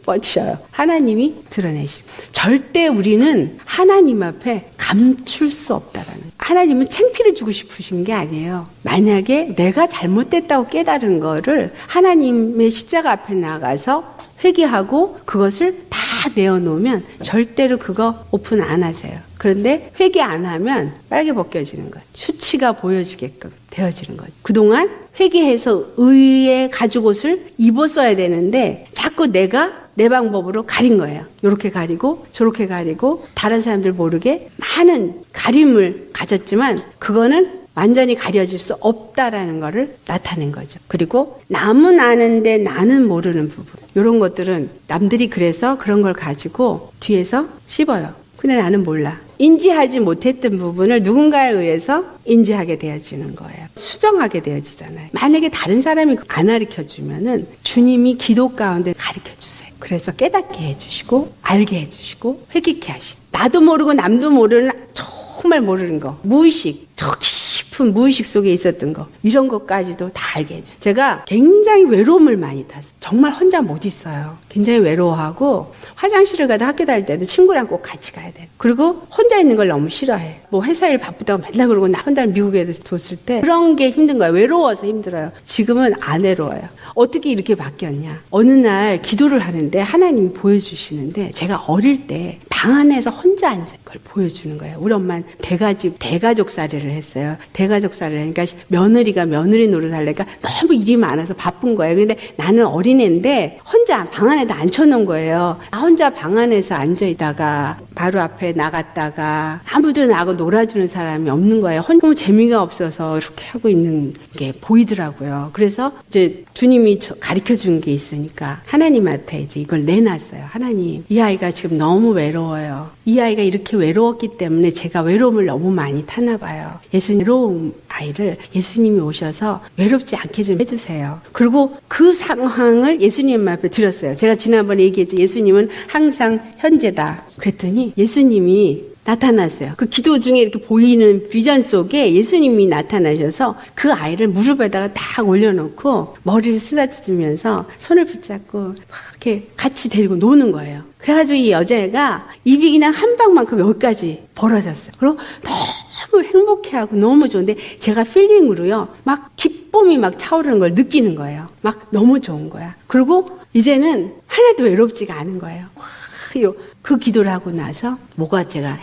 뻗쳐요. 하나님이 드러내십니다. 절대 우리는 하나님 앞에 감출 수 없다라는. 하나님은 창피를 주고 싶으신 게 아니에요. 만약에 내가 잘못됐다고 깨달은 거를 하나님의 십자가 앞에 나가서 회개하고 그것을 다 내어놓으면 절대로 그거 오픈 안 하세요. 그런데 회개 안 하면 빨개 벗겨지는 거예요. 수치가 보여지게끔 되어지는 거예요. 그동안 회개해서 의의 가죽옷을 입었어야 되는데 자꾸 내가 내 방법으로 가린 거예요. 이렇게 가리고 저렇게 가리고 다른 사람들 모르게 많은 가림을 가졌지만 그거는 완전히 가려질 수 없다라는 거를 나타낸 거죠. 그리고 남은 아는데 나는 모르는 부분. 이런 것들은 남들이 그래서 그런 걸 가지고 뒤에서 씹어요. 근데 나는 몰라. 인지하지 못했던 부분을 누군가에 의해서 인지하게 되어지는 거예요. 수정하게 되어지잖아요. 만약에 다른 사람이 안 가르쳐주면은 주님이 기도 가운데 가르쳐주세요. 그래서 깨닫게 해주시고 알게 해주시고 회개케 하시고 나도 모르고 남도 모르는 정말 모르는 거 무의식 저 깊은 무의식 속에 있었던 거 이런 것까지도 다 알게 해줘요. 제가 굉장히 외로움을 많이 탔어요. 정말 혼자 못 있어요. 굉장히 외로워하고 화장실을 가도 학교 다닐 때도 친구랑 꼭 같이 가야 돼요. 그리고 혼자 있는 걸 너무 싫어해. 뭐 회사 일 바쁘다고 맨날 그러고 나 혼자 미국에 뒀을 때 그런 게 힘든 거예요. 외로워서 힘들어요. 지금은 안 외로워요. 어떻게 이렇게 바뀌었냐. 어느 날 기도를 하는데 하나님이 보여주시는데 제가 어릴 때 방 안에서 혼자 앉은 걸 보여주는 거예요. 우리 엄마는 대가족살이를 했어요. 대가족살을 하니까 며느리가 며느리 노릇하려니까 너무 일이 많아서 바쁜 거예요. 근데 나는 어린애인데 혼자 방 안에다 앉혀놓은 거예요. 나 혼자 방 안에서 앉아있다가 바로 앞에 나갔다가 아무도 나하고 놀아주는 사람이 없는 거예요. 너무 재미가 없어서 이렇게 하고 있는 게 보이더라고요. 그래서 이제 주님이 가르쳐 준 게 있으니까 하나님한테 이제 이걸 내놨어요. 하나님, 이 아이가 지금 너무 외로워요. 이 아이가 이렇게 외로웠기 때문에 제가 외로움을 너무 많이 타나 봐요. 예수님 외로운 아이를 예수님이 오셔서 외롭지 않게 좀 해주세요. 그리고 그 상황을 예수님 앞에 드렸어요. 제가 지난번에 얘기했죠. 예수님은 항상 현재다. 그랬더니 예수님이 나타났어요. 그 기도 중에 이렇게 보이는 비전 속에 예수님이 나타나셔서 그 아이를 무릎에다가 딱 올려놓고 머리를 쓰다듬으면서 손을 붙잡고 막 이렇게 같이 데리고 노는 거예요. 그래가지고 이 여자애가 입이 그냥 한 방만큼 여기까지 벌어졌어요. 그리고 너무 행복해하고 너무 좋은데 제가 필링으로요. 막 기쁨이 막 차오르는 걸 느끼는 거예요. 막 너무 좋은 거야. 그리고 이제는 하나도 외롭지가 않은 거예요. 그 기도를 하고 나서 뭐가 제가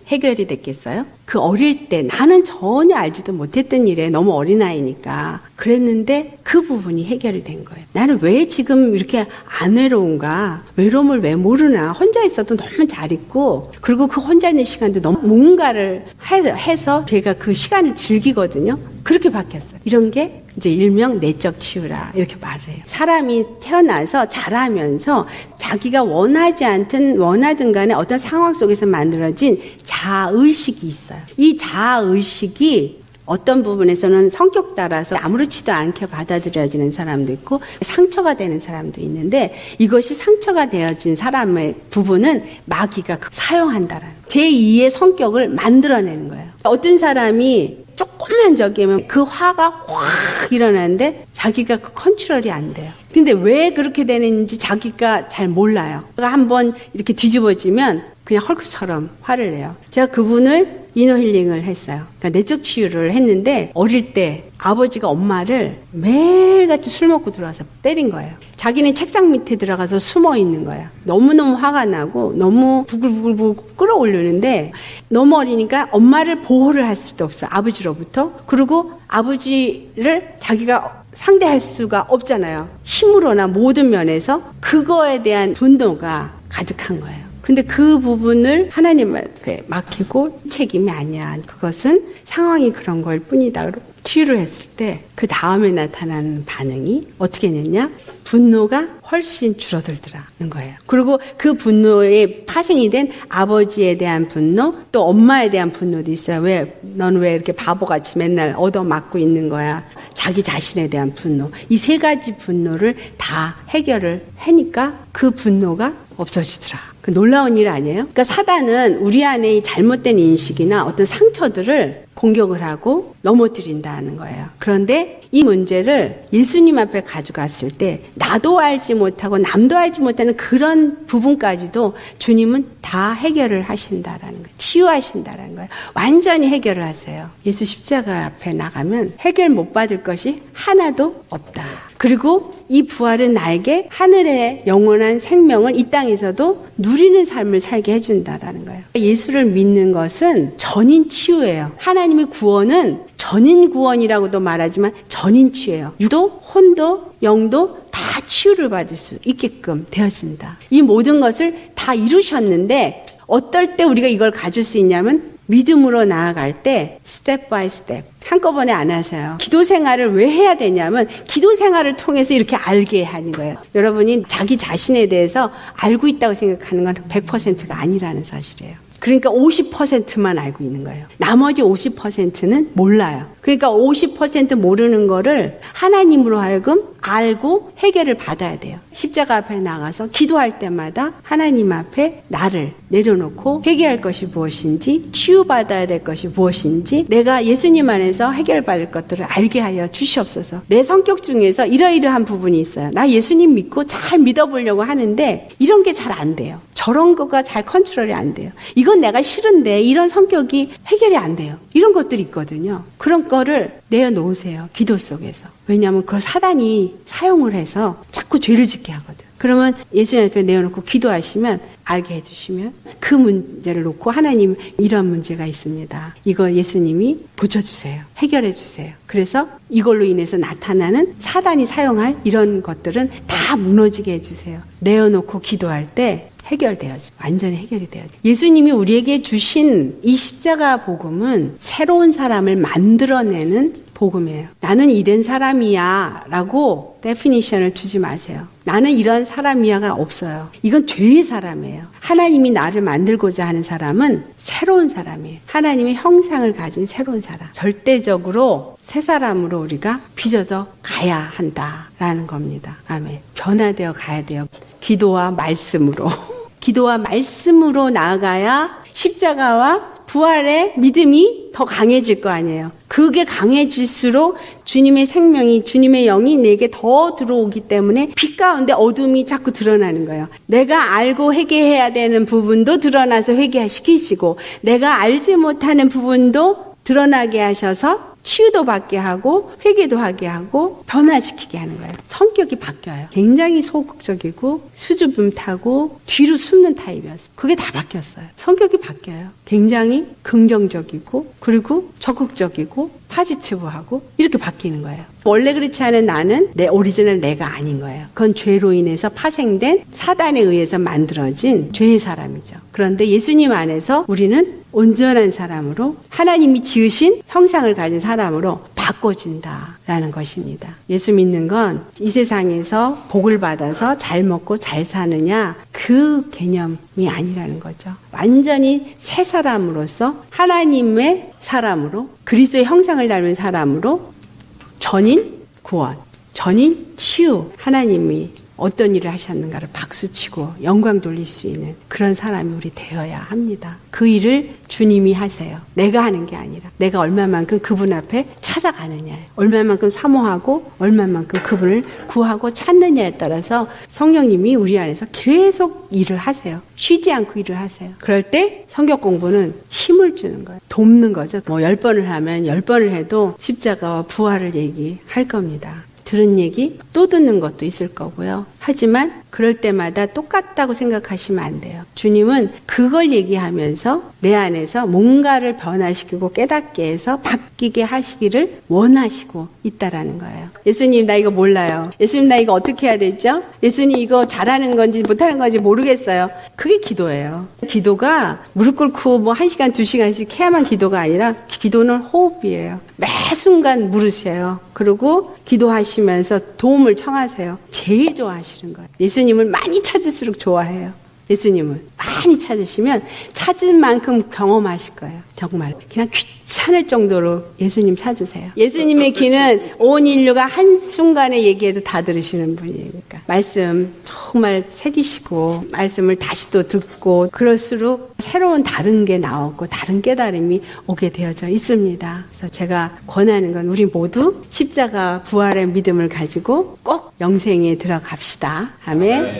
해결이 됐겠어요? 그 어릴 때 나는 전혀 알지도 못했던 일에 너무 어린아이니까 그랬는데 그 부분이 해결이 된 거예요. 나는 왜 지금 이렇게 안 외로운가? 외로움을 왜 모르나? 혼자 있어도 너무 잘 있고 그리고 그 혼자 있는 시간도 너무 뭔가를 해서 제가 그 시간을 즐기거든요. 그렇게 바뀌었어요. 이런 게 이제 일명 내적 치유라 이렇게 말을 해요. 사람이 태어나서 자라면서 자기가 원하든 간에 어떤 상황 속에서 만들어진 자아의식이 있어요. 이 자아의식이 어떤 부분에서는 성격 따라서 아무렇지도 않게 받아들여지는 사람도 있고 상처가 되는 사람도 있는데 이것이 상처가 되어진 사람의 부분은 마귀가 사용한다라는 제2의 성격을 만들어내는 거예요. 어떤 사람이 조금만 저기면 그 화가 확 일어나는데 자기가 그 컨트롤이 안 돼요. 근데 왜 그렇게 되는지 자기가 잘 몰라요. 한번 이렇게 뒤집어지면 그냥 헐크처럼 화를 내요. 제가 그분을 이너 힐링을 했어요. 그러니까 내적 치유를 했는데 어릴 때 아버지가 엄마를 매일같이 술 먹고 들어와서 때린 거예요. 자기는 책상 밑에 들어가서 숨어 있는 거야. 너무너무 화가 나고 너무 부글부글 끌어올리는데 너무 어리니까 엄마를 보호를 할 수도 없어. 아버지로부터. 그리고 아버지를 자기가 상대할 수가 없잖아요. 힘으로나 모든 면에서 그거에 대한 분노가 가득한 거예요. 근데 그 부분을 하나님 앞에 맡기고 책임이 아니야. 그것은 상황이 그런 걸 뿐이다. 치유를 했을 때 그 다음에 나타나는 반응이 어떻게 했느냐? 분노가 훨씬 줄어들더라는 거예요. 그리고 그 분노에 파생이 된 아버지에 대한 분노 또 엄마에 대한 분노도 있어요. 넌 왜 이렇게 바보같이 맨날 얻어맞고 있는 거야? 자기 자신에 대한 분노. 이 세 가지 분노를 다 해결을 하니까 그 분노가 없어지더라. 그 놀라운 일 아니에요? 그러니까 사단은 우리 안에 잘못된 인식이나 어떤 상처들을 공격을 하고 넘어뜨린다는 거예요. 그런데 이 문제를 예수님 앞에 가져갔을 때 나도 알지 못하고 남도 알지 못하는 그런 부분까지도 주님은 다 해결을 하신다라는 거예요. 치유하신다라는 거예요. 완전히 해결을 하세요. 예수 십자가 앞에 나가면 해결 못 받을 것이 하나도 없다. 그리고 이 부활은 나에게 하늘의 영원한 생명을 이 땅에서도 누리는 삶을 살게 해준다라는 거예요. 예수를 믿는 것은 전인 치유예요. 하나님의 구원은 전인 구원이라고도 말하지만 전인 치유예요. 육도, 혼도, 영도 다 치유를 받을 수 있게끔 되어진다. 이 모든 것을 다 이루셨는데 어떨 때 우리가 이걸 가질 수 있냐면 믿음으로 나아갈 때 스텝 바이 스텝 한꺼번에 안 하세요. 기도 생활을 왜 해야 되냐면 기도 생활을 통해서 이렇게 알게 하는 거예요. 여러분이 자기 자신에 대해서 알고 있다고 생각하는 건 100%가 아니라는 사실이에요. 그러니까 50%만 알고 있는 거예요. 나머지 50%는 몰라요. 그러니까 50% 모르는 거를 하나님으로 하여금 알고 해결을 받아야 돼요. 십자가 앞에 나가서 기도할 때마다 하나님 앞에 나를 내려놓고 회개할 것이 무엇인지 치유받아야 될 것이 무엇인지 내가 예수님 안에서 해결받을 것들을 알게 하여 주시옵소서. 내 성격 중에서 이러이러한 부분이 있어요. 나 예수님 믿고 잘 믿어보려고 하는데 이런 게 잘 안 돼요. 저런 거가 잘 컨트롤이 안 돼요. 이건 내가 싫은데 이런 성격이 해결이 안 돼요. 이런 것들이 있거든요. 그런 거를 내어놓으세요. 기도 속에서. 왜냐하면 그걸 사단이 사용을 해서 자꾸 죄를 짓게 하거든. 그러면 예수님 앞에 내어놓고 기도하시면 알게 해주시면 그 문제를 놓고 하나님 이런 문제가 있습니다. 이거 예수님이 고쳐주세요. 해결해주세요. 그래서 이걸로 인해서 나타나는 사단이 사용할 이런 것들은 다 무너지게 해주세요. 내어놓고 기도할 때 해결되어져. 완전히 해결이 되어져. 예수님이 우리에게 주신 이 십자가 복음은 새로운 사람을 만들어내는 복음이에요. 나는 이런 사람이야 라고 데피니션을 주지 마세요. 나는 이런 사람이야가 없어요. 이건 죄의 사람이에요. 하나님이 나를 만들고자 하는 사람은 새로운 사람이에요. 하나님의 형상을 가진 새로운 사람. 절대적으로 새 사람으로 우리가 빚어져 가야 한다라는 겁니다. 아멘. 변화되어 가야 돼요. 기도와 말씀으로. 기도와 말씀으로 나아가야 십자가와 부활의 믿음이 더 강해질 거 아니에요. 그게 강해질수록 주님의 생명이, 주님의 영이 내게 더 들어오기 때문에 빛 가운데 어둠이 자꾸 드러나는 거예요. 내가 알고 회개해야 되는 부분도 드러나서 회개시키시고, 내가 알지 못하는 부분도 드러나게 하셔서 치유도 받게 하고 회개도 하게 하고 변화시키게 하는 거예요. 성격이 바뀌어요. 굉장히 소극적이고 수줍음 타고 뒤로 숨는 타입이었어요. 그게 다 바뀌었어요. 성격이 바뀌어요. 굉장히 긍정적이고 그리고 적극적이고 파지티브하고 이렇게 바뀌는 거예요. 원래 그렇지 않은 나는 내 오리지널 내가 아닌 거예요. 그건 죄로 인해서 파생된 사단에 의해서 만들어진 죄의 사람이죠. 그런데 예수님 안에서 우리는 온전한 사람으로 하나님이 지으신 형상을 가진 사람으로 바꿔준다라는 것입니다. 예수 믿는 건 이 세상에서 복을 받아서 잘 먹고 잘 사느냐 그 개념이 아니라는 거죠. 완전히 새 사람으로서 하나님의 사람으로 그리스도의 형상을 닮은 사람으로 전인 구원, 전인 치유, 하나님이 어떤 일을 하셨는가를 박수치고 영광 돌릴 수 있는 그런 사람이 우리 되어야 합니다. 그 일을 주님이 하세요. 내가 하는 게 아니라 내가 얼마만큼 그분 앞에 찾아가느냐예요. 얼마만큼 사모하고 얼마만큼 그분을 구하고 찾느냐에 따라서 성령님이 우리 안에서 계속 일을 하세요. 쉬지 않고 일을 하세요. 그럴 때 성경 공부는 힘을 주는 거예요. 돕는 거죠. 10번을 하면 10번을 해도 십자가와 부활을 얘기할 겁니다. 들은 얘기 또 듣는 것도 있을 거고요. 하지만 그럴 때마다 똑같다고 생각하시면 안 돼요. 주님은 그걸 얘기하면서 내 안에서 뭔가를 변화시키고 깨닫게 해서 바뀌게 하시기를 원하시고 있다라는 거예요. 예수님 나 이거 몰라요. 예수님 나 이거 어떻게 해야 되죠? 예수님 이거 잘하는 건지 못하는 건지 모르겠어요. 그게 기도예요. 기도가 무릎 꿇고 1시간 2시간씩 해야만 기도가 아니라 기도는 호흡이에요. 매 순간 물으세요. 그리고 기도하시면서 도움을 청하세요. 제일 좋아하시는 거예요. 예수님을 많이 찾을수록 좋아해요. 예수님을 많이 찾으시면 찾은 만큼 경험하실 거예요. 정말 그냥 귀찮을 정도로 예수님 찾으세요. 예수님의 귀는 온 인류가 한순간에 얘기해도 다 들으시는 분이니까 말씀 정말 새기시고 말씀을 다시 또 듣고 그럴수록 새로운 다른 게 나오고 다른 깨달음이 오게 되어져 있습니다. 그래서 제가 권하는 건 우리 모두 십자가 부활의 믿음을 가지고 꼭 영생에 들어갑시다. 아멘.